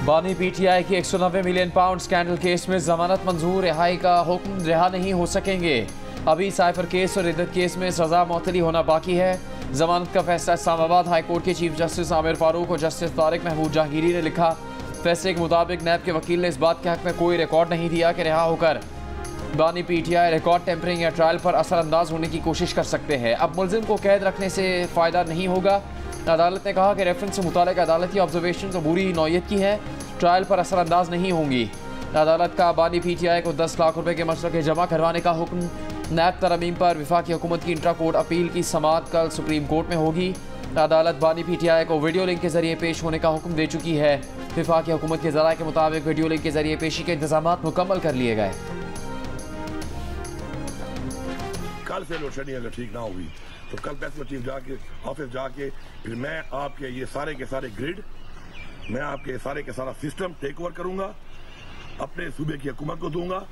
बानी पीटीआई की 190 million pound scandal case में जमानत मंजूर, रिहाई का हुक्म, रिहा नहीं हो सकेंगे। अभी साइफर केस और इद्दत केस में सजा मुअत्तली होना बाकी है। जमानत का फैसला इस्लामाबाद हाई कोर्ट के चीफ जस्टिस आमिर फारूक और जस्टिस तारिक महमूद जहांगीरी ने लिखा। फैसले के मुताबिक नैब के वकील ने इस बात के हक में कोई रिकॉर्ड नहीं दिया कि रिहा होकर बानी पीटीआई रिकॉर्ड टेम्परिंग या ट्रायल पर असरअंदाज होने की कोशिश कर सकते हैं। अब मुलजिम को कैद रखने से फ़ायदा नहीं होगा। अदालत ने कहा कि रेफरेंस से मुतालिक अदालती ऑब्जर्वेशन तो बुरी नौयत की है, ट्रायल पर असरअंदाज नहीं होंगी। अदालत का बानी पीटीआई को 10 लाख रुपए के मशरक़े जमा करवाने का हुक्म। नैब तरमीम पर वफाकी हुकूमत की इंट्रा कोर्ट अपील की समाअत कल सुप्रीम कोर्ट में होगी। अदालत बानी पीटीआई को वीडियो लिंक के जरिए पेश होने का हुक्म दे चुकी है। वफाकी हुकूमत के ज़राए के मुताबिक वीडियो लिंक के जरिए पेशी के इंतजाम मुकम्मल कर लिए गए। कल से लोड शेडिंग अगर ठीक ना होगी तो कल प्रेस चीफ जाके ऑफिस जाके फिर मैं आपके ये सारे के सारे ग्रिड, मैं आपके सारे के सारा सिस्टम टेक ओवर करूंगा, अपने सूबे की हुकूमत को दूंगा।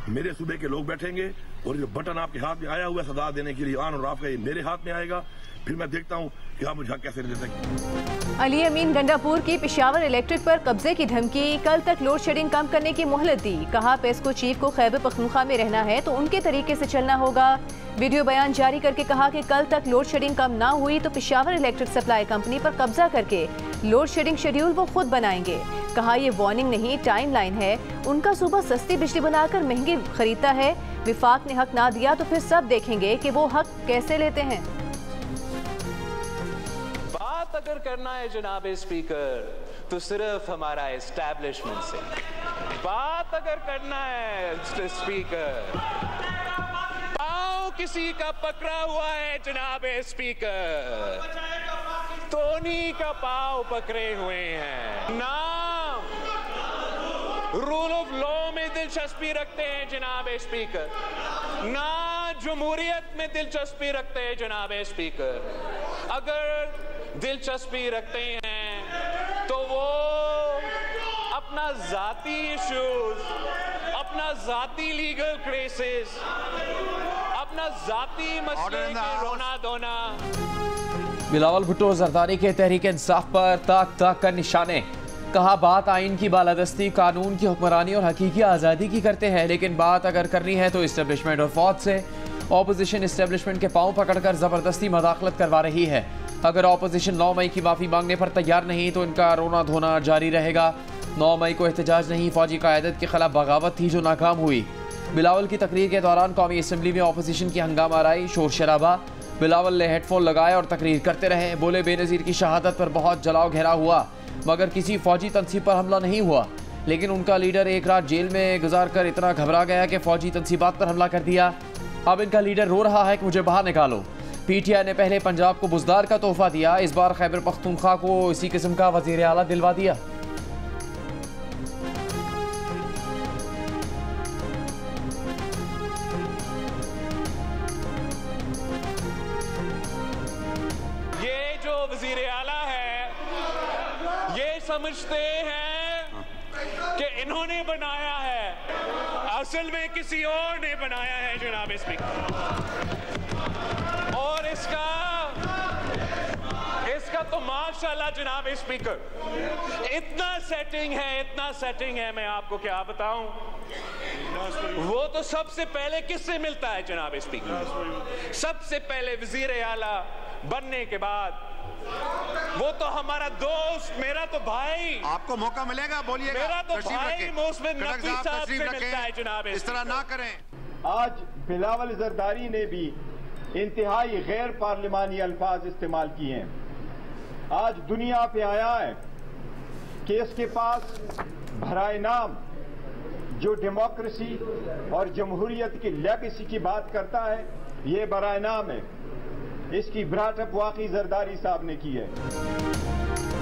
मेरे सूबे के लोग बैठेंगे और जो बटन आपके हाथ में आया हुआ है सजा देने के लिए ऑन और ऑफ का, ये मेरे हाथ में आएगा। फिर मैं देखता हूँ कि आप मुझे कैसे दे सकें। अली अमीन गंडापुर की पेशावर इलेक्ट्रिक पर कब्जे की धमकी, कल तक लोड शेडिंग कम करने की मोहलत दी। कहा पेस्को चीफ को खैबर पख्तूनख्वा में रहना है तो उनके तरीके से चलना होगा। वीडियो बयान जारी करके कहा कि कल तक लोड शेडिंग कम ना हुई तो पेशावर इलेक्ट्रिक सप्लाई कंपनी पर कब्जा करके लोड शेडिंग शेड्यूल वो खुद बनाएंगे। कहा ये वार्निंग नहीं, टाइम लाइन है। उनका सूबा सस्ती बिजली बनाकर महंगी खरीदता है। विफाक ने हक ना दिया तो फिर सब देखेंगे कि वो हक कैसे लेते हैं। बात अगर करना है जनाब स्पीकर तो सिर्फ हमारा एस्टैब्लिशमेंट से। बात अगर करना है स्पीकर, पाँव किसी का पकड़ा हुआ है जनाब स्पीकर, टोनी का पाँव पकड़े हुए हैं ना। रूल ऑफ लॉ में दिलचस्पी रखते हैं जनाब स्पीकर, ना जमहूरियत में दिलचस्पी रखते हैं जनाब स्पीकर। अगर दिलचस्पी रखते हैं तो वो अपना जाती इश्यूज, अपना जाती लीगल केसेस, अपना जाती मसले के रोना धोना। बिलावल भुट्टो जरदारी के तहरीक इंसाफ पर ताक ताक कर निशाने। कहा बात आइन की बालादस्ती, कानून की हुक्मरानी और हकीकी आज़ादी की करते हैं, लेकिन बात अगर करनी है तो इस्टेब्लिशमेंट और फौज से। ऑपोजिशन इस्टेब्लिशमेंट के पाँव पकड़कर ज़बरदस्ती मदाखलत करवा रही है। अगर ऑपोजिशन 9 मई की माफ़ी मांगने पर तैयार नहीं तो इनका रोना धोना जारी रहेगा। 9 मई को एहतजाज नहीं, फौजी क़यादत के खिलाफ बगावत थी जो नाकाम हुई। बिलावल की तकरीर के दौरान कौमी असम्बली में ऑपोजिशन की हंगामा आराई, शोर शराबा। बिलावल ने हेडफोन लगाए और तकरीर करते रहे। बोले बेनज़ीर की शहादत पर बहुत जलाओ घेरा हुआ मगर किसी फौजी तनसीब पर हमला नहीं हुआ, लेकिन उनका लीडर एक रात जेल में गुजार कर इतना घबरा गया कि फौजी तनसीबात पर हमला कर दिया। अब इनका लीडर रो रहा है कि मुझे बाहर निकालो। पीटीआई ने पहले पंजाब को बुजदार का तोहफा दिया, इस बार खैबर पख्तूनख्वा को इसी किस्म का वज़ीर आला दिलवा दिया। ये जो वज़ीर आला है ये समझते हैं कि इन्होंने बनाया है, असल में किसी और ने बनाया है जनाब स्पीकर। और इसका तो माशाल्लाह जनाब स्पीकर इतना सेटिंग है मैं आपको क्या बताऊं। वो तो सबसे पहले किससे मिलता है जनाब स्पीकर? सबसे पहले वजीर आला बनने के बाद वो तो हमारा दोस्त, मेरा तो भाई। आपको मौका मिलेगा, बोलिएगा। मेरा तो भाई मोहसिन नकवी साहब से मिलता है जनाब। इस तरह ना करें। आज बिलावल जरदारी ने भी इंतहाई गैर पार्लिमानी अल्फाज इस्तेमाल किए हैं। आज दुनिया पे आया है कि इसके पास भराए नाम जो डेमोक्रेसी और जमहूरियत की लेगेसी की बात करता है, ये बराए नाम है। इसकी ब्राटअप वाकई जरदारी साहब ने की है।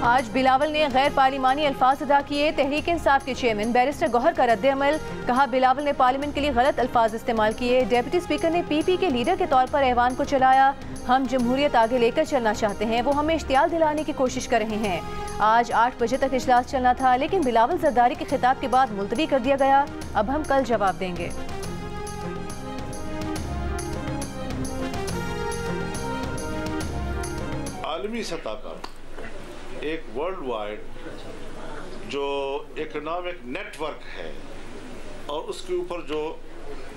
आज बिलावल ने गैर पार्लिमानी अल्फाज अदा किए। तहरीक इंसाफ के चेयरमैन बैरिस्टर गौहर का रद्द-ए-अमल। कहा बिलावल ने पार्लियामेंट के लिए गलत अल्फाज इस्तेमाल किए। डेप्यूटी स्पीकर ने पीपी के लीडर के तौर पर ऐवान को चलाया। हम जमहूरियत आगे लेकर चलना चाहते हैं, वो हमें इश्तियाल दिलाने की कोशिश कर रहे हैं। आज 8 बजे तक इजलास चलना था, लेकिन बिलावल जरदारी के खिताब के बाद मुलतवी कर दिया गया। अब हम कल जवाब देंगे। आलमी सतह पर एक वर्ल्ड वाइड जो इकोनॉमिक नेटवर्क है और उसके ऊपर जो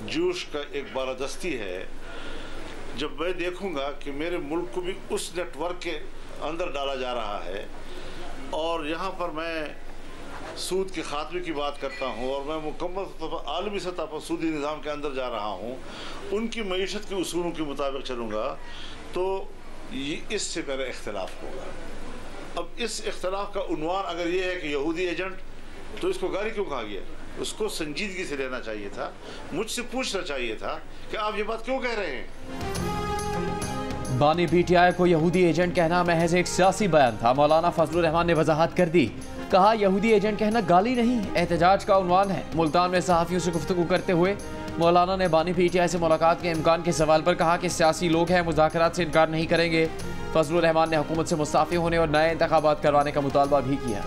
जूश का एक बालादस्ती है, जब मैं देखूंगा कि मेरे मुल्क को भी उस नेटवर्क के अंदर डाला जा रहा है और यहाँ पर मैं सूद के खात्मे की बात करता हूँ और मैं मुकम्मल आलमी सतह पर सूदी निज़ाम के अंदर जा रहा हूँ, उनकी मईशत के उसूलों के मुताबिक चलूँगा, तो ये इससे मेरा इख्तिलाफ होगा। अब इस इख्तिलाफ का उन्वान अगर ये है कि यहूदी एजेंट, तो इसको गाली क्यों कहा गया? उसको संजीदगी से लेना चाहिए था, मुझसे पूछना चाहिए था कि आप ये बात क्यों कह रहे हैं। बानी पीटीआई को यहूदी एजेंट कहना महज एक सियासी बयान था। मौलाना फजलुर रहमान ने वजाहत कर दी, कहा यहूदी एजेंट कहना गाली नहीं, एहतजाज का उन्वान है। मुल्तान में सहाफ़ियों से गुफ्तगू करते हुए मौलाना ने बानी पीटीआई से मुलाकात के इम्कान के सवाल पर कहा कि सियासी लोग हैं, मुज़ाकरात से इनकार नहीं करेंगे। फजलुर रहमान ने हुकूमत से मुस्ताफ़ी होने और नए इंतखाबात करवाने का मुतालबा भी किया।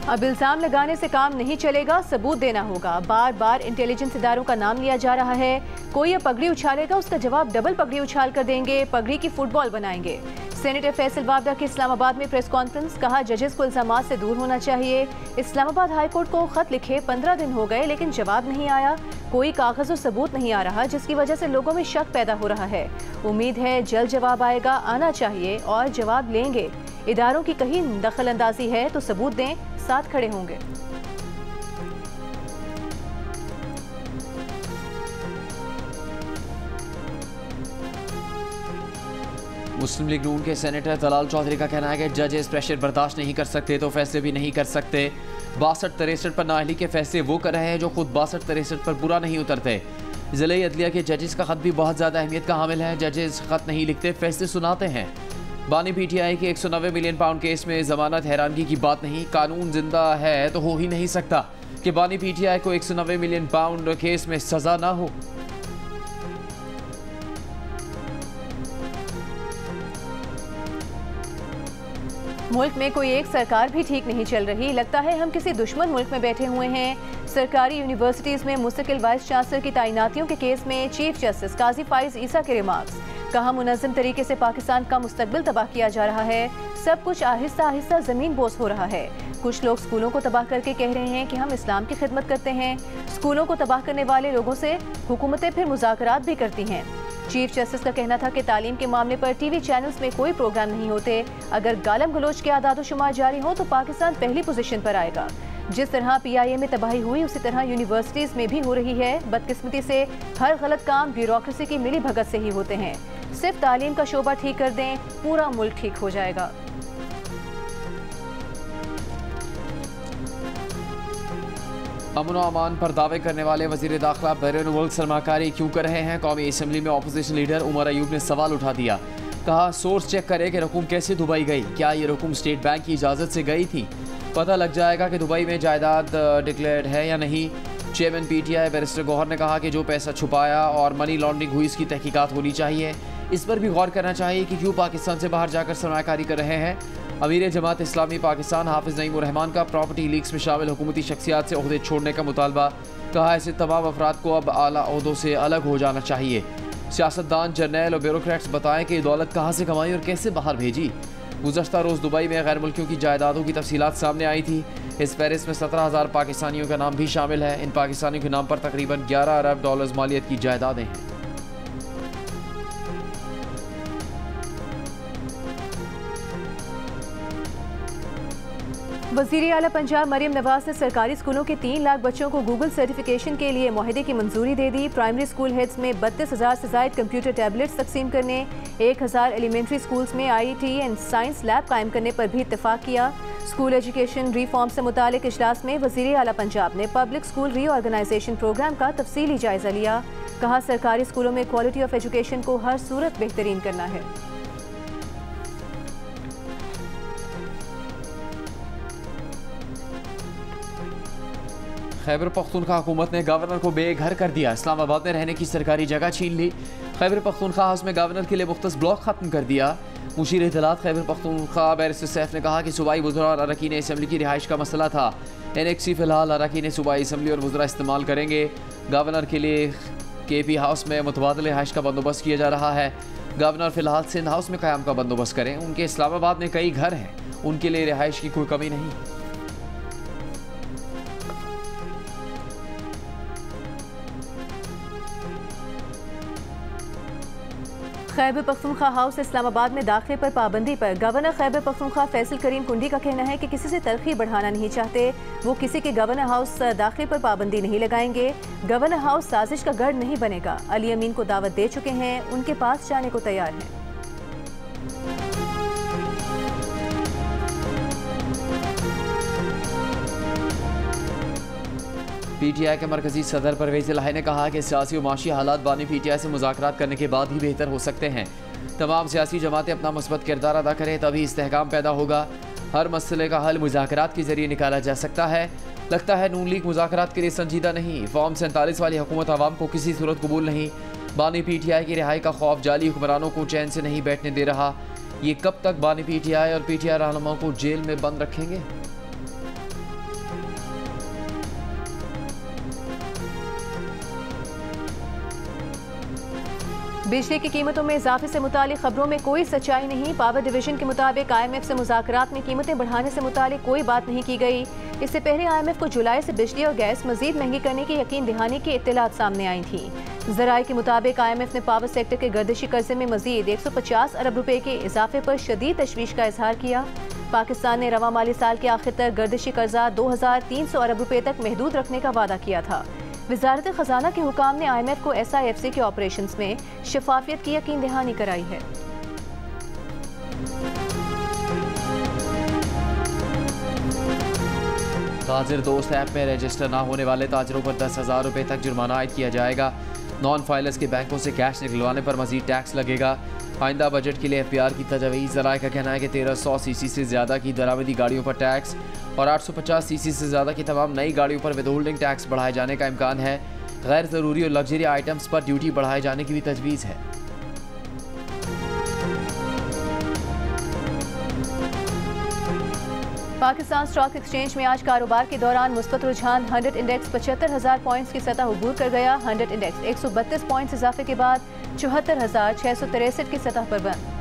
अब इल्जाम लगाने से काम नहीं चलेगा, सबूत देना होगा। बार बार इंटेलिजेंस इदारों का नाम लिया जा रहा है। कोई अब पगड़ी उछालेगा, उसका जवाब डबल पगड़ी उछाल कर देंगे, पगड़ी की फुटबॉल बनाएंगे। सेनेटर फैसल वावडा की इस्लामाबाद में प्रेस कॉन्फ्रेंस, कहा जजेस को इल्जामात से दूर होना चाहिए। इस्लामाबाद हाई कोर्ट को खत लिखे 15 दिन हो गए लेकिन जवाब नहीं आया, कोई कागज और सबूत नहीं आ रहा, जिसकी वजह से लोगों में शक पैदा हो रहा है। उम्मीद है जल्द जवाब आएगा, आना चाहिए और जवाब लेंगे। इदारों की कहीं दखल अंदाजी है तो सबूत दें, साथ खड़े होंगे। मुस्लिम लीग नून के सेनेटर दलाल चौधरी का कहना है कि जजेस प्रेशर बर्दाश्त नहीं कर सकते तो फैसले भी नहीं कर सकते। 62-63 पर नाअहली के फैसले वो कर रहे हैं जो खुद 62-63 पर पूरा नहीं उतरते। ज़िले अदलिया के जजेस का खत भी बहुत ज़्यादा अहमियत का हामिल है। जजेस खत नहीं लिखते, फैसले सुनाते हैं। बानी पीटीआई के 190 मिलियन पाउंड केस में जमानत हैरानगी की बात नहीं, कानून जिंदा है तो हो ही नहीं सकता कि बानी पीटीआई को 190 मिलियन पाउंड केस में सजा ना हो। मुल्क में कोई एक सरकार भी ठीक नहीं चल रही, लगता है हम किसी दुश्मन मुल्क में बैठे हुए हैं। सरकारी यूनिवर्सिटीज में मुस्तकिल वाइस चांसलर की तैनातियों के केस में चीफ जस्टिस काजी फाइज ईसा के रिमार्क्स, कहा मुनज़्ज़म तरीके से पाकिस्तान का मुस्तकबिल तबाह किया जा रहा है, सब कुछ आहिस्ता आहिस्ता ज़मीन बोस हो रहा है। कुछ लोग स्कूलों को तबाह करके कह रहे हैं कि हम इस्लाम की खिदमत करते हैं। स्कूलों को तबाह करने वाले लोगों से हुकूमतें फिर मुज़ाकरात भी करती हैं। चीफ जस्टिस का कहना था कि तालीम के मामले पर टीवी चैनल्स में कोई प्रोग्राम नहीं होते। अगर गालम गलोच के आदाद-ओ-शुमार जारी हो तो पाकिस्तान पहली पोजीशन पर आएगा। जिस तरह PIA में तबाही हुई उसी तरह यूनिवर्सिटीज में भी हो रही है। बदकिस्मती से हर गलत काम ब्यूरोक्रेसी की मिली भगत से ही होते हैं। सिर्फ तालीम का शोबा ठीक कर दें, पूरा मुल्क ठीक हो जाएगा। अमन व अमान पर दावे करने वाले वज़ीर दाखिला बैरून मुल्क सरमाकारी क्यों कर रहे हैं? कौमी असम्बली में अपोजिशन लीडर उमर अयूब ने सवाल उठा दिया, कहा सोर्स चेक करे कि रकूम कैसे दुबई गई, क्या ये रकूम स्टेट बैंक की इजाज़त से गई थी? पता लग जाएगा कि दुबई में जायदाद डिक्लेयर्ड है या नहीं। चेयरमैन PTI बैरिस्टर गौहर ने कहा कि जो पैसा छुपाया और मनी लॉन्ड्रिंग हुई इसकी तहकीकात होनी चाहिए। इस पर भी गौर करना चाहिए कि क्यों पाकिस्तान से बाहर जाकर सरमाकारी कर रहे हैं। अमीर जमात इस्लामी पाकिस्तान हाफिज नईम उर रहमान का प्रॉपर्टी लीक्स में शामिल हुकूमती शख्सियात से ओहदे छोड़ने का मुतालबा, कहा ऐसे तमाम अफराद को अब आला ओहदों से अलग हो जाना चाहिए। सियासतदान, जर्नैल और ब्यूरोक्रेट्स बताएं कि दौलत कहाँ से कमाई और कैसे बाहर भेजी। गुज़श्ता रोज़ दुबई में गैर मुल्कियों की जायदादों की तफसीलात सामने आई थी। इस फहरिस्त में 17,000 पाकिस्तानियों का नाम भी शामिल है। इन पाकिस्तानियों के नाम पर तकरीबन $11 अरब मालियत की जायदादें हैं। वज़ीर आला पंजाब मरियम नवाज ने सरकारी स्कूलों के 3 लाख बच्चों को गूगल सर्टिफिकेशन के लिए मुआहदे की मंजूरी दे दी। प्राइमरी स्कूल हेड्स में 32,000 से ज़ायद कंप्यूटर टैबलेट्स तकसीम करने, 1,000 एलिमेंट्री स्कूल्स में IT एंड साइंस लैब कायम करने पर भी इत्तफाक किया। स्कूल एजुकेशन रिफॉर्म से मुतालिक इजलास में वज़ीर आला पंजाब ने पब्लिक स्कूल रीऑर्गेनाइजेशन प्रोग्राम का तफसीली जायजा लिया। कहा सरकारी स्कूलों में क्वालिटी ऑफ एजुकेशन को हर सूरत बेहतरीन करना है। खैबर पख्तूनख्वा हुकूमत ने गवर्नर को बेघर कर दिया। इस्लामाबाद में रहने की सरकारी जगह छीन ली। खैबर पख्तूनख्वा हाउस में गवर्नर के लिए मुख्तस ब्लॉक खत्म कर दिया। मुशीर इत्तलात खैबर पख्तूनख्वा बैरिस्टर सैफ ने कहा कि सूबाई वज़रा और अरकान असम्बली की रिहाइश का मसला था। NXC फिलहाल अरकान सूबाई असम्बली और वज़रा इस्तेमाल करेंगे। गवर्नर के लिए KP हाउस में मुतबादिल रिहाइश का बंदोबस्त किया जा रहा है। गवर्नर फिलहाल सिंध हाउस में क़याम का बंदोबस्त करें। उनके इस्लामाबाद में कई घर हैं, उनके लिए रिहाइश की कोई कमी नहीं। खैबर पख्तूनख्वा हाउस इस्लामाबाद में दाखिले पर पाबंदी पर गवर्नर खैबर पख्तूनख्वा फैसल करीम कुंडी का कहना है कि किसी से तलखी बढ़ाना नहीं चाहते। वो किसी के गवर्नर हाउस दाखिले पर पाबंदी नहीं लगाएंगे। गवर्नर हाउस साजिश का गढ़ नहीं बनेगा। अली अमीन को दावत दे चुके हैं, उनके पास जाने को तैयार हैं। PTI के मरकजी सदर परवेज इलाही ने कहा कि सियासी और माशी हालात बानी PTI से मुज़ाकरात करने के बाद ही बेहतर हो सकते हैं। तमाम सियासी जमातें अपना मुस्बत किरदार अदा करें, तभी इस्तेहकाम पैदा होगा। हर मसले का हल मुज़ाकरात के जरिए निकाला जा सकता है। लगता है नून लीग मुज़ाकरात के लिए संजीदा नहीं। फॉर्म 47 वाली हुकूमत आवाम को किसी सूरत कबूल नहीं। बानी PTI की रिहाई का खौफ जाली हुक्मरानों को चैन से नहीं बैठने दे रहा। ये कब तक बानी PTI और PTI रहनुमाओं को जेल में बंद रखेंगे? बिजली की कीमतों में इजाफे से मुतालिक खबरों में कोई सच्चाई नहीं। पावर डिवीजन के मुताबिक IMF से मुज़ाकरात में कीमतें बढ़ाने से मुतालिक कोई बात नहीं की गई। इससे पहले IMF को जुलाई से बिजली और गैस मजीद महंगी करने की यकीन दहानी की इत्तलात सामने आई थी। ज़राए के मुताबिक IMF ने पावर सेक्टर के गर्दिशी कर्जे में मजीद 150 अरब रुपए के इजाफे पर शदीद तशवीश का इजहार किया। पाकिस्तान ने रवा माली साल के आखिर तक गर्दिशी कर्जा 2300 अरब रुपए तक महदूद रखने का वादा किया था। वजारत खजाना के हुकाम ने IMF को SIFC के ऑपरेशंस में शफाफियत की यकीन दहानी कराई है। ताजिर दोस्त ऐप में रजिस्टर ना होने वाले ताजरों पर 10,000 रुपये तक जुर्माना आयद किया जाएगा। नॉन फाइलर्स के बैंकों से कैश निकलवाने पर मजीद टैक्स लगेगा। आइंदा बजट के लिए FPR की तजवीज़। ज़राए का कहना है कि 1300 CC से ज़्यादा की दरामदी गाड़ियों पर टैक्स और 850 CC से ज़्यादा की तमाम नई गाड़ियों पर विदहोल्डिंग टैक्स बढ़ाए जाने का इम्कान है। गैर ज़रूरी और लग्जरी आइटम्स पर ड्यूटी बढ़ाए जाने की भी तजवीज़ है। पाकिस्तान स्टॉक एक्सचेंज में आज कारोबार के दौरान मुस्बत रुझान 100 इंडेक्स 75,000 पॉइंट्स की सतह अबूर कर गया। 100 इंडेक्स 132 पॉइंट्स इजाफे के बाद 74,663 की सतह पर बंद।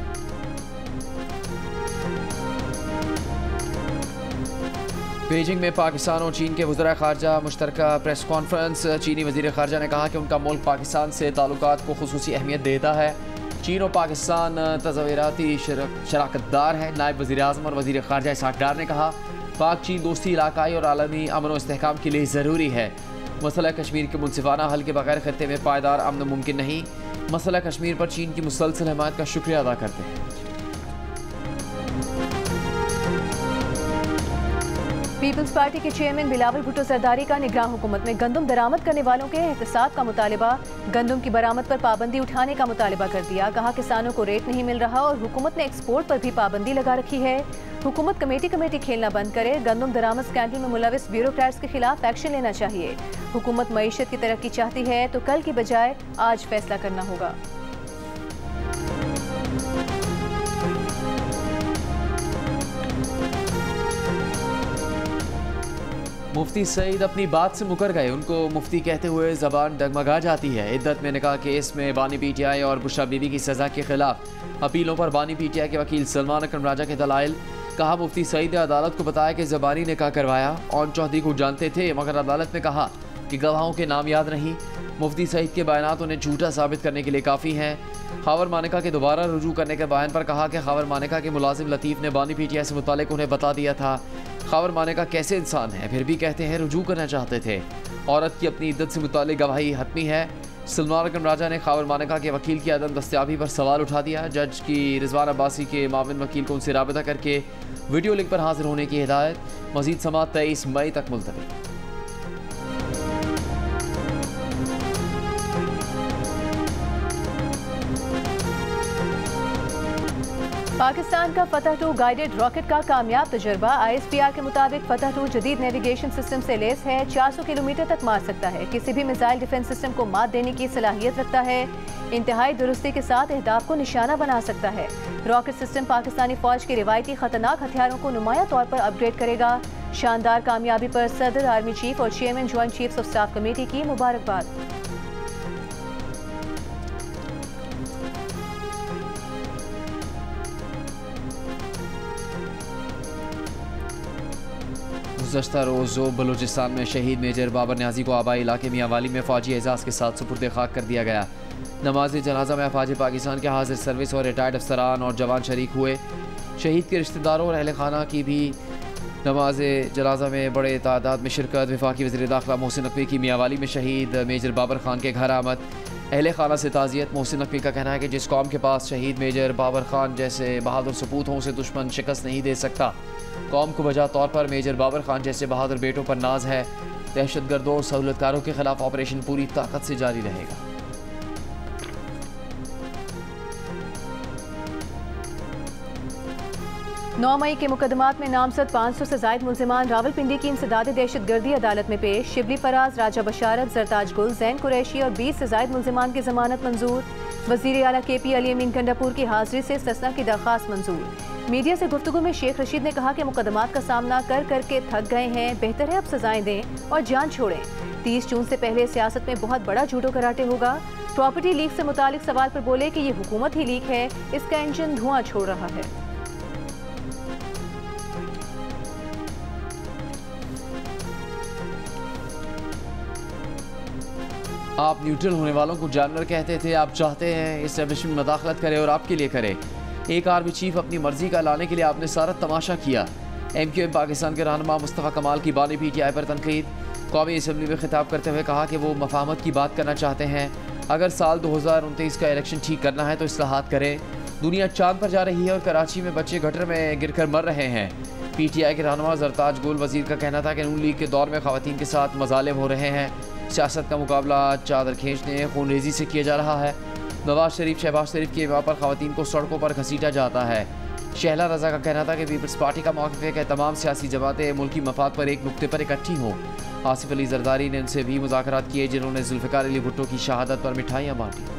बीजिंग में पाकिस्तान और चीन के वज़ीर ख़ारजा मुश्तरका प्रेस कॉन्फ्रेंस। चीनी वज़ीर ख़ारजा ने कहा कि उनका मुल्क पाकिस्तान से ताल्लुकात को खुसूसी अहमियत देता है। चीन और पाकिस्तान तज़वीराती शराकतदार है। नायब वज़ीर आज़म और वज़ीर ख़ारजा इसहाक़ डार ने कहा पाक चीन दोस्ती इलाकाई और आलमी अमन और इस्तेहकाम के लिए ज़रूरी है। मसला कश्मीर के मुनसिफाना हल के बगैर खत्ते में पायदार अमन मुमकिन नहीं। मसला कश्मीर पर चीन की मुसलसल हिमायत का शुक्रिया अदा करते हैं। पीपल्स पार्टी के चेयरमैन बिलावल भुट्टो जरदारी का निगरान हुकूमत में गंदम दरामद करने वालों के एहतसाब का मुतालिबा। गंदम की बरामद पर पाबंदी उठाने का मुतालिबा कर दिया। कहा किसानों को रेट नहीं मिल रहा और हुकूमत ने एक्सपोर्ट पर भी पाबंदी लगा रखी है। हुकूमत कमेटी खेलना बंद करे। गंदम दरामद स्कैंडल में मुलविस ब्यूरोक्रेट्स के खिलाफ एक्शन लेना चाहिए। हुकूमत मईशत की तरक्की चाहती है तो कल की बजाय आज फैसला करना होगा। मुफ्ती सईद अपनी बात से मुकर गए। उनको मुफ्ती कहते हुए ज़बान डगमगा जाती है। इद्दत में निकाह केस में बानी PTI और बुशरा बीबी की सज़ा के खिलाफ अपीलों पर बानी PTI के वकील सलमान अकरम राजा के दलाइल। कहा मुफ्ती सईद ने अदालत को बताया कि ज़बानी निकाह करवाया। ऑन चौधरी को जानते थे मगर अदालत ने कहा कि गवाहों के नाम याद नहीं। मुफ्ती सईद के बयानात उन्हें झूठा साबित करने के लिए काफ़ी हैं। खावर मानिका के दोबारा रुजू करने के बयान पर कहा कि खावर मानिका के मुलाजिम लतीफ़ ने बानी PTI से मुतालिक उन्हें बता दिया था। खावर मानिका कैसे इंसान है फिर भी कहते हैं रुजू करना चाहते थे। औरत की अपनी इद्दत से मुतालिक गवाही हतमी है। सलमान अकरम राजा ने खावर मानिका के वकील की अदम दस्तयाबी पर सवाल उठा दिया। जज की रिजवान अब्बासी के माविन वकील को उनसे राबिता करके वीडियो लिंक पर हाजिर होने की हिदायत। मजीद समाअत 23 मई तक मुलतवी। पाकिस्तान का फतह 2 गाइडेड रॉकेट का कामयाब तजुर्बा। ISPR के मुताबिक फतह 2 जदीद नेविगेशन सिस्टम से लैस है। 400 किलोमीटर तक मार सकता है। किसी भी मिसाइल डिफेंस सिस्टम को मात देने की सलाहियत रखता है। इंतहाई दुरुस्ती के साथ अहदाफ को निशाना बना सकता है। रॉकेट सिस्टम पाकिस्तानी फौज के रिवायती खतरनाक हथियारों को नुमाया तौर पर अपग्रेड करेगा। शानदार कामयाबी पर सदर, आर्मी चीफ और chairman joint chiefs of staff committee की मुबारकबाद। गुज़श्ता रोज़ बलूचिस्तान में शहीद मेजर बाबर न्याजी को आबाई इलाके मियांवाली में फ़ौजी एजाज़ के साथ सुपुर्द खाक कर दिया गया। नमाज जनाजा में अफवाज पाकिस्तान के हाजिर सर्विस और रिटायर्ड अफसरान और जवान शरीक हुए। शहीद के रिश्तेदारों और अहल खाना की भी नमाज जनाजा में बड़े तादाद में शिरकत। वफाकी वज़ीर दाखिला मोहसिन नकवी की मियांवाली में शहीद मेजर बाबर खान के घर आमद। अहल खाना से ताज़ियत। मोहसिन नकवी का कहना है कि जिस कौम के पास शहीद मेजर बाबर खान जैसे बहादुर सपूत हों उसे दुश्मन शिकस्त नहीं दे सकता। कौम को वजह तौर पर मेजर बाबर खान जैसे बहादुर बेटों पर नाज है। दहशतगर्दों और सहूलतकारों के खिलाफ ऑपरेशन पूरी ताकत से जारी रहेगा। 9 मई के मुकदमात में नामजद 500 से ज़ायद मुल्ज़िमान रावलपिंडी की इंसदाद दहशतगर्दी अदालत में पेश। शिबली फराज, राजा बशारत, जरताज गुल, जैन कुरैशी और 20 से ज़ायद मुल्ज़िमान की जमानत मंजूर। वज़ीर आला KP अली अमीन गंडापुर की हाजिरी से इस्तिस्ना की दरख्वास्त मंजूर। मीडिया से गुफ्तगू में शेख रशीद ने कहा कि मुकदमात का सामना कर करके थक गए हैं, बेहतर है अब सजाएं दें और जान छोड़ें। 30 जून से पहले सियासत में बहुत बड़ा जूडो कराटे होगा। प्रॉपर्टी लीक से मुतालिक सवाल पर बोले कि ये हुकूमत ही लीक है, इसका इंजन धुआं छोड़ रहा है। आप न्यूट्रल होने वालों को जानवर कहते थे। आप चाहते हैं इस्टेब्लिशमेंट मदाखलत करे और आपके लिए करे। एक आर्मी चीफ अपनी मर्जी का लाने के लिए आपने सारा तमाशा किया। MQM पाकिस्तान के रहनुमा मुस्तफ़ा कमाल की बानी PTI पर तनकीद। कौमी असम्बली में खिताब करते हुए कहा कि वो मफाहमत की बात करना चाहते हैं। अगर साल 2029 का इलेक्शन ठीक करना है तो इस्लाहात करें। दुनिया चांद पर जा रही है और कराची में बच्चे गटर में गिरकर मर रहे हैं। PTI के रहनुमा जरताज गुल वजीर का कहना था कि नून लीग के दौर में ख़वातीन के साथ मजालिम हो रहे हैं। सियासत का मुकाबला चादर खींचने खूनरेजी से किया जा रहा है। नवाज शरीफ, शहबाज शरीफ के इमाम पर ख़वातीन को सड़कों पर घसीटा जाता है। शहला रजा का कहना था कि पीपल्स पार्टी का मौक़िफ़ है कि तमाम सियासी जमातें मुल्की मफाद पर एक नुक्ते पर इकट्ठी हों। आसिफ अली जरदारी ने उनसे भी मुज़ाकरात किए जिन्होंने जुल्फ़िकार अली भुट्टो की शहादत पर मिठाइयाँ बांटी।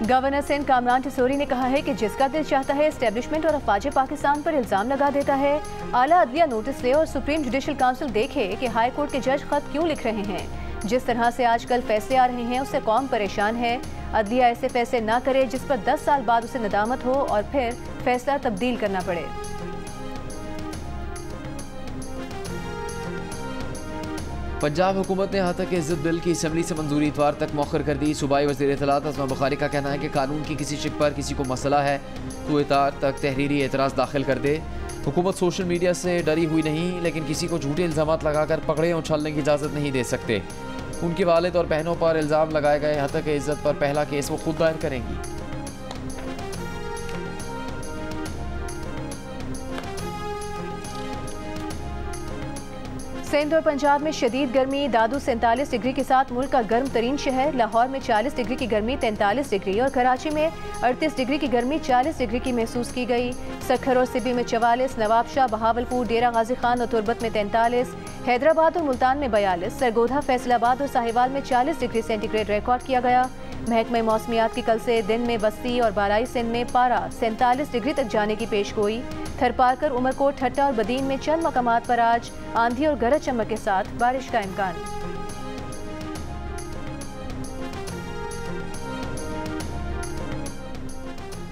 गवर्नर सिंध कामरान टिसोरी ने कहा है कि जिसका दिल चाहता है एस्टेब्लिशमेंट और अफवाज पाकिस्तान पर इल्जाम लगा देता है। आला अदलिया नोटिस ले और सुप्रीम जुडिशल काउंसिल देखे कि हाई कोर्ट के जज खत क्यों लिख रहे हैं। जिस तरह से आजकल फैसले आ रहे हैं उससे कौम परेशान है। अदलिया ऐसे फैसले ना करे जिस पर 10 साल बाद उसे नदामत हो और फिर फैसला तब्दील करना पड़े। पंजाब हुकूमत ने हतक इज़्ज़त बिल की असम्बली से मंजूरी इतवार तक मौखर कर दी। सूबाई वज़ीर इत्तलात अस्मा बुखारी का कहना है कि कानून की किसी शिक पर किसी को मसला है तो इतवार तक तहरीरी एतराज़ दाखिल कर दे। हुकूमत सोशल मीडिया से डरी हुई नहीं, लेकिन किसी को झूठे इल्ज़ामात लगाकर पकड़े और उछालने की इजाज़त नहीं दे सकते। उनके वालिद और बहनों पर इल्ज़ाम लगाए गए हतक इज़्ज़त पर पहला केस वो खुद दायर करेंगी। सिंध और पंजाब में शदीद गर्मी। दादू 47 डिग्री के साथ मुल्क का गर्म तरीन शहर। लाहौर में 40 डिग्री की गर्मी, 43 डिग्री और कराची में 38 डिग्री की गर्मी 40 डिग्री की महसूस की गई। सखर और सिबी में 44, नवाबशाह, बहावलपुर, डेरा गाजी खान और तुरबत में 43, हैदराबाद और मुल्तान में 42, सरगोधा, फैसलाबाद और साहिवाल में 40 डिग्री सेंटीग्रेड रिकॉर्ड किया गया। महकमा मौसमियात की कल से दिन में बस्ती और बालाई सिंध में पारा 47 डिग्री तक जाने की पेशगोई। थरपारकर, उमरकोट, ठट्टा और बदीन में चंद मकामात पर आज आंधी और गरज चमक के साथ बारिश का इम्कान।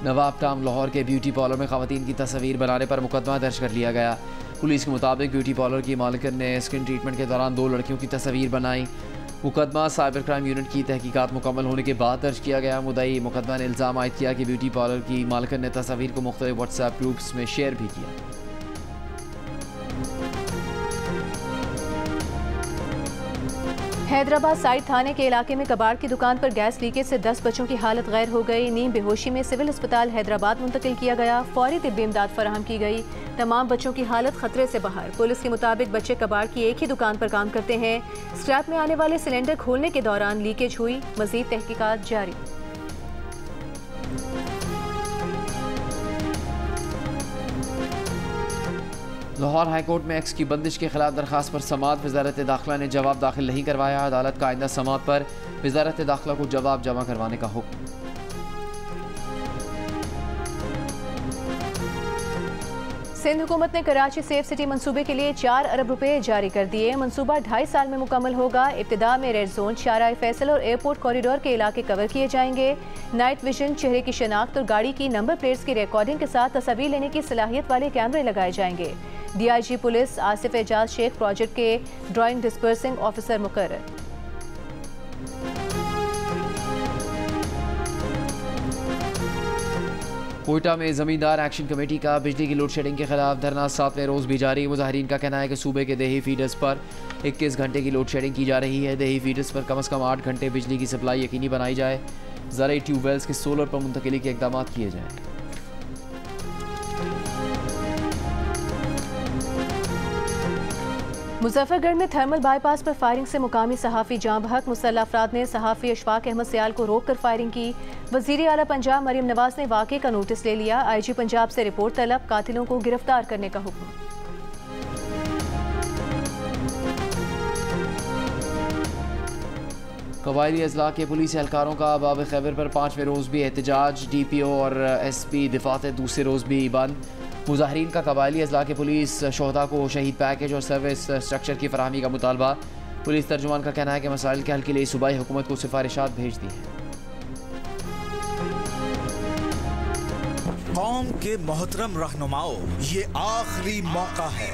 नवाब टाउन लाहौर के ब्यूटी पार्लर में ख़वातीन की तस्वीर बनाने पर मुकदमा दर्ज कर लिया गया। पुलिस के मुताबिक ब्यूटी पार्लर की मालिकन ने स्किन ट्रीटमेंट के दौरान 2 लड़कियों की तस्वीर बनाई। मुकदमा साइबर क्राइम यूनिट की तहकीकात मुकम्मल होने के बाद दर्ज किया गया। मुद्दई मुकदमा ने इल्ज़ाम आयद किया कि ब्यूटी पार्लर की मालिकन ने तस्वीर को मुख्तलिफ व्हाट्सएप ग्रुप्स में शेयर भी किया। हैदराबाद साइड थाने के इलाके में कबाड़ की दुकान पर गैस लीकेज से 10 बच्चों की हालत गैर हो गई। नीम बेहोशी में सिविल अस्पताल हैदराबाद मुंतकिल किया गया। फौरी तिब्बी इमदाद फराहम की गई। तमाम बच्चों की हालत खतरे से बाहर। पुलिस के मुताबिक बच्चे कबाड़ की एक ही दुकान पर काम करते हैं। स्क्रैप में आने वाले सिलेंडर खोलने के दौरान लीकेज हुई। मजीद तहकीकात जारी। लाहौर हाईकोर्ट में एक्स की बंदिश के खिलाफ दरखास्त पर समाअत। वजारत दाखिला ने जवाब दाखिल नहीं करवाया। अदालत का आइंदा समाअत पर वजारत दाखिला को जवाब जमा करवाने का हुक्म। सिंध हुकूमत ने कराची सेफ सिटी मंसूबे के लिए 4 अरब रुपए जारी कर दिए। मंसूबा 2.5 साल में मुकम्मल होगा। इब्तिदा में रेड जोन, शाहराह फैसल और एयरपोर्ट कॉरिडोर के इलाके कवर किए जाएंगे। नाइट विजन, चेहरे की शनाख्त और गाड़ी की नंबर प्लेट्स की रिकॉर्डिंग के साथ तस्वीर लेने की सलाहियत वाले कैमरे लगाए जाएंगे। DIG police Asif Ejaz Sheikh project के ड्राइंग डिस्पर्सिंग ऑफिसर मुकर्रर। कोयटा में जमींदार एक्शन कमेटी का बिजली की लोड शेडिंग के खिलाफ धरना 7वें रोज भी जारी। मुजाहिरीन का कहना है कि सूबे के देही फीडर्स पर 21 घंटे की लोड शेडिंग की जा रही है। देही फीडर्स पर कम से कम 8 घंटे बिजली की सप्लाई यकीनी बनाई जाए। ज़राई ट्यूबवेल्स के सोलर पर मुंतकिली के इकदाम किए जाएँ। मुजफ्फरगढ़ में थर्मल बाईपास पर फायरिंग से मुकामी सहाफ़ी जाँ बहक। मुसल्लह अफराद ने सहाफ़ी अशफाक अहमद सियाल को रोक कर फायरिंग की। वज़ीर आला पंजाब मरियम नवाज ने वाक़े का नोटिस ले लिया। IG पंजाब से रिपोर्ट तलब, कातिलों को गिरफ्तार करने का हुक्म। कबायली अजला के पुलिस एहलकारों का बाब खैबर पर 5वें रोज़ भी एहतजाज। DPO और SP दिफात दूसरे रोज़ भी बंद। मुजाहिरीन का कबायली अजला के पुलिस शोहदा को शहीद पैकेज और सर्विस स्ट्रक्चर की फराहमी का मुतालबा। पुलिस तर्जुमान का कहना है कि मसाइल के हल के लिए सूबाई हुकूमत को सिफारिशात भेज दी हैं। कौम के मोहतरम रहनुमाओं, ये आखिरी मौका है।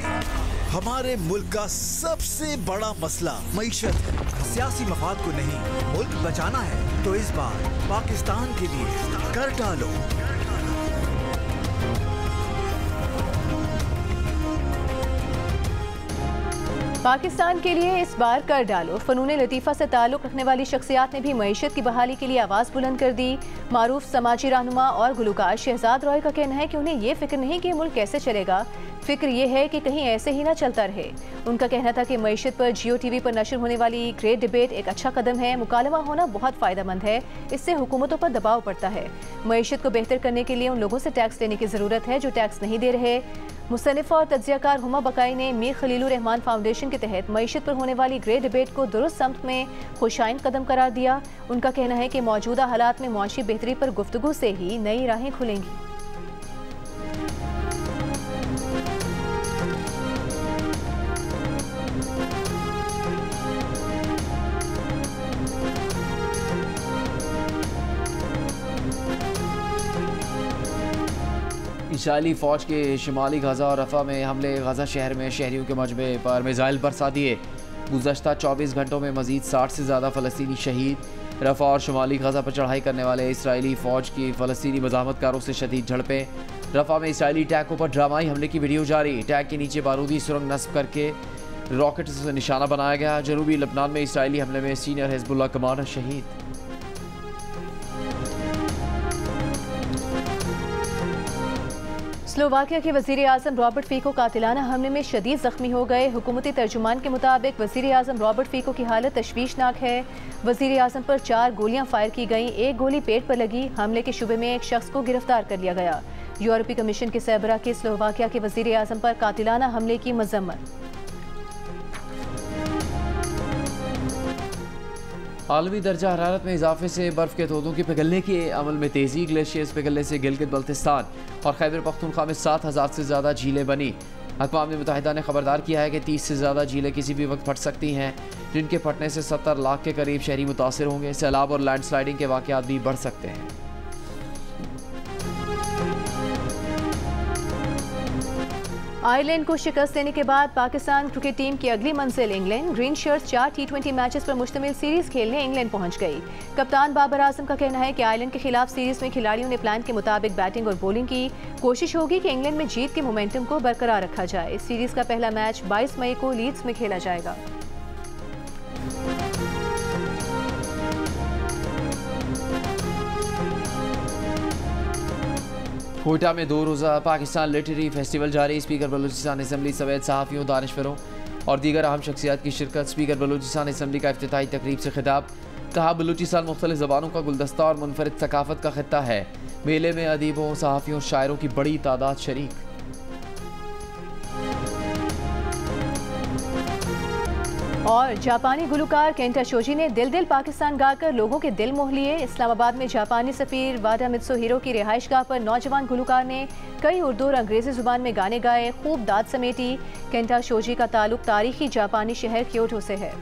हमारे मुल्क का सबसे बड़ा मसला मईशत है। सियासी मफाद को नहीं, मुल्क बचाना है तो इस बार पाकिस्तान के लिए कर डालो। पाकिस्तान के लिए इस बार कर डालो। फ़नून लतीफ़ा से ताल्लुक़ रखने वाली शख्सियात ने भी मईशत की बहाली के लिए आवाज़ बुलंद कर दी। मारूफ समाजी रहनुमा और गुलकार शहजाद रॉय का कहना है कि उन्हें ये फिक्र नहीं कि मुल्क कैसे चलेगा, फिक्र ये है कि कहीं ऐसे ही ना चलता रहे। उनका कहना था कि मईशत पर Jio TV पर नशर होने वाली ग्रेट डिबेट एक अच्छा कदम है। मुकालमा होना बहुत फ़ायदेमंद है, इससे हुकूमतों पर दबाव पड़ता है। मईशत को बेहतर करने के लिए उन लोगों से टैक्स लेने की ज़रूरत है जो टैक्स नहीं दे रहे। मुसन्निफ़ा और तज्ज़ियाकार हुमा बकाई ने मीर खलीलुर रहमान फाउंडेशन के तहत मईशत पर होने वाली ग्रेट डिबेट को दुरुस्त समत में खुशाइन कदम करार दिया। उनका कहना है कि मौजूदा हालात में मुआशी बेहतरी पर गुफ्तगू से ही नई राहें खुलेंगी। इसराइली फ़ौज के शुमाली गजा और रफ़ा में हमले। गजा शहर में शहरियों के मजमे पर मिज़ाइल बरसा दिए। गुज़श्ता 24 घंटों में मज़ीद 60 से ज़्यादा फ़लस्तीनी शहीद। रफ़ा और शुमाली गजा पर चढ़ाई करने वाले इसराइली फ़ौज की फ़लस्तीनी मज़ाहमतकारों से शदीद झड़पें। रफ़ा में इसराइली टैंकों पर ड्रामाई हमले की वीडियो जारी। टैंक के नीचे बारूदी सुरंग नस्ब करके रॉकेट से निशाना बनाया गया। जनूबी लबनान में इसराइली हमले में सीनियर हिज़्बुल्लाह कमांडर शहीद। स्लोवाकिया के वज़ीर आज़म रॉबर्ट फीको कातिलाना हमले में शदीद ज़ख्मी हो गए। हुकूमती तर्जुमान के मुताबिक वज़ीर आज़म रॉबर्ट फीको की हालत तशवीशनाक है। वज़ीर आज़म पर 4 गोलियां फायर की गईं, 1 गोली पेट पर लगी। हमले के शुबे में एक शख्स को गिरफ्तार कर लिया गया। यूरोपीय कमीशन के सरबराह की स्लोवाकिया के वज़ीर आज़म पर कातिलाना हमले की मज़म्मत। आलमी दर्जा हरारत में इजाफे से बर्फ़ के तोदों के पिघलने के अमल में तेज़ी। ग्लेशियर्स पिघलने से गिलगित बल्तिस्तान और खैबर पख्तूनख्वा में 7000 से ज़्यादा झीलें बनी। अक़वाम मुत्तहिदा ने खबरदार किया है कि 30 से ज़्यादा झीलें किसी भी वक्त फट सकती हैं, जिनके फटने से 70 लाख के करीब शहरी मुतासिर होंगे। सैलाब और लैंडस्लाइडिंग के वाक़यात भी बढ़ सकते हैं। आयरलैंड को शिकस्त देने के बाद पाकिस्तान क्रिकेट टीम की अगली मंजिल England. Green shirts 4 T20 matches पर मुश्तमिल सीरीज खेलने इंग्लैंड पहुंच गई। कप्तान बाबर आजम का कहना है कि आयरलैंड के खिलाफ सीरीज में खिलाड़ियों ने प्लान के मुताबिक बैटिंग और बॉलिंग की। कोशिश होगी कि इंग्लैंड में जीत के मोमेंटम को बरकरार रखा जाए। सीरीज का पहला मैच 22 मई को लीड्स में खेला जाएगा। कोयटा में 2 रोज़ा पाकिस्तान लिटरेरी फेस्टिवल जारी। स्पीकर बलूचिस्तान असम्बली समेत सहाफ़ियों, दानिशवरों और दीगर अहम शख्सियात की शिरकत। स्पीकर बलूचिस्तान असम्बली का इफ्तिताही तकरीब से खिताब। कहा, बलूचिस्तान मुख्तलिफ ज़बानों का गुलदस्ता और मुनफरिद सकाफ़त का खित्ता है। मेले में अदीबों, सहाफ़ियों और शायरों की बड़ी तादाद शरीक। और जापानी गुलकार केंटा शोजी ने दिल दिल पाकिस्तान गाकर लोगों के दिल मोह लिए। इस्लामाबाद में जापानी सफीर वाडा मित्सुहिरो की रिहाइशगाह पर नौजवान गुलकार ने कई उर्दू और अंग्रेजी जुबान में गाने गाए, खूब दाद समेटी। केंटा शोजी का ताल्लुक तारीखी जापानी शहर क्योटो से है।